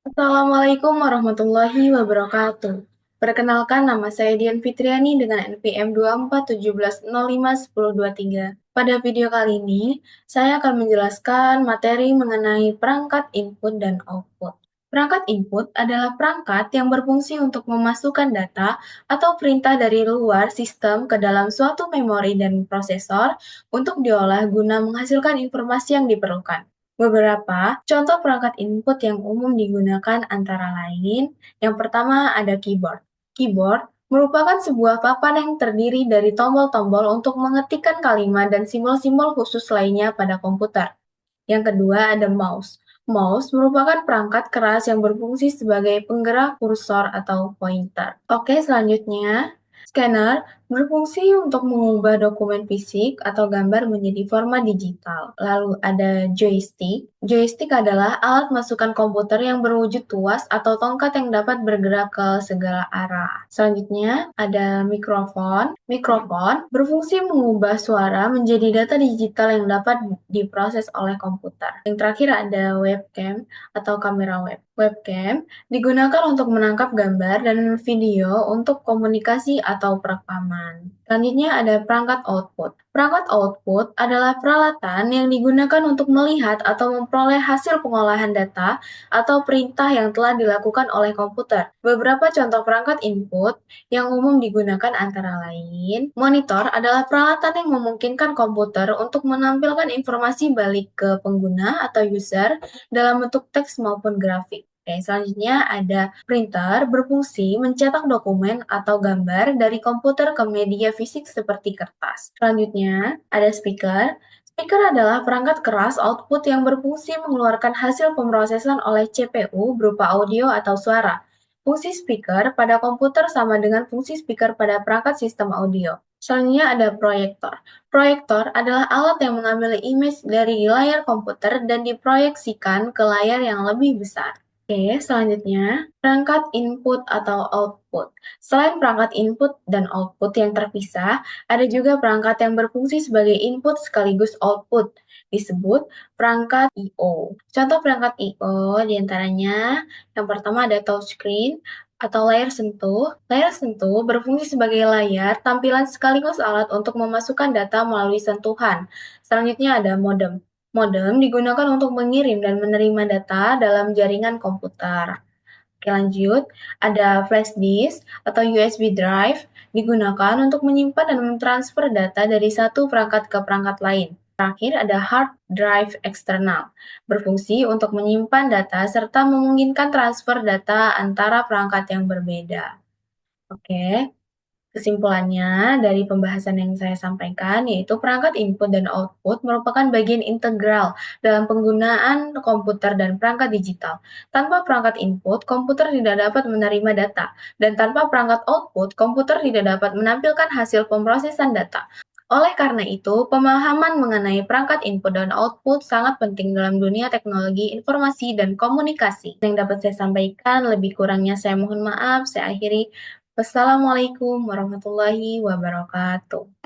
Assalamualaikum warahmatullahi wabarakatuh. Perkenalkan, nama saya Dian Fitriani dengan NPM 2417051023. Pada video kali ini, saya akan menjelaskan materi mengenai perangkat input dan output. Perangkat input adalah perangkat yang berfungsi untuk memasukkan data atau perintah dari luar sistem ke dalam suatu memori dan prosesor untuk diolah guna menghasilkan informasi yang diperlukan. Beberapa contoh perangkat input yang umum digunakan antara lain, yang pertama ada keyboard. Keyboard merupakan sebuah papan yang terdiri dari tombol-tombol untuk mengetikkan kalimat dan simbol-simbol khusus lainnya pada komputer. Yang kedua ada mouse. Mouse merupakan perangkat keras yang berfungsi sebagai penggerak kursor atau pointer. Oke, selanjutnya scanner berfungsi untuk mengubah dokumen fisik atau gambar menjadi format digital. Lalu ada joystick. Joystick adalah alat masukan komputer yang berwujud tuas atau tongkat yang dapat bergerak ke segala arah. Selanjutnya ada mikrofon. Mikrofon berfungsi mengubah suara menjadi data digital yang dapat diproses oleh komputer. Yang terakhir ada webcam atau kamera web. Webcam digunakan untuk menangkap gambar dan video untuk komunikasi atau perekaman. Selanjutnya ada perangkat output. Perangkat output adalah peralatan yang digunakan untuk melihat atau memperoleh hasil pengolahan data atau perintah yang telah dilakukan oleh komputer. Beberapa contoh perangkat input yang umum digunakan antara lain, monitor adalah peralatan yang memungkinkan komputer untuk menampilkan informasi balik ke pengguna atau user dalam bentuk teks maupun grafik. Oke, selanjutnya ada printer berfungsi mencetak dokumen atau gambar dari komputer ke media fisik seperti kertas. Selanjutnya ada speaker. Speaker adalah perangkat keras output yang berfungsi mengeluarkan hasil pemrosesan oleh CPU berupa audio atau suara. Fungsi speaker pada komputer sama dengan fungsi speaker pada perangkat sistem audio. Selanjutnya ada proyektor. Proyektor adalah alat yang mengambil image dari layar komputer dan diproyeksikan ke layar yang lebih besar. Oke, selanjutnya perangkat input atau output. Selain perangkat input dan output yang terpisah, ada juga perangkat yang berfungsi sebagai input sekaligus output, disebut perangkat I/O. Contoh perangkat I/O diantaranya yang pertama ada touchscreen atau layar sentuh. Layar sentuh berfungsi sebagai layar tampilan sekaligus alat untuk memasukkan data melalui sentuhan. Selanjutnya ada modem. Modem digunakan untuk mengirim dan menerima data dalam jaringan komputer. Oke, lanjut. Ada flash disk atau USB drive digunakan untuk menyimpan dan mentransfer data dari satu perangkat ke perangkat lain. Terakhir ada hard drive eksternal, berfungsi untuk menyimpan data serta memungkinkan transfer data antara perangkat yang berbeda. Oke, kesimpulannya dari pembahasan yang saya sampaikan yaitu perangkat input dan output merupakan bagian integral dalam penggunaan komputer dan perangkat digital. Tanpa perangkat input, komputer tidak dapat menerima data, dan tanpa perangkat output, komputer tidak dapat menampilkan hasil pemrosesan data. Oleh karena itu, pemahaman mengenai perangkat input dan output sangat penting dalam dunia teknologi, informasi, dan komunikasi. Yang dapat saya sampaikan, lebih kurangnya saya mohon maaf. Saya akhiri. Wassalamualaikum warahmatullahi wabarakatuh.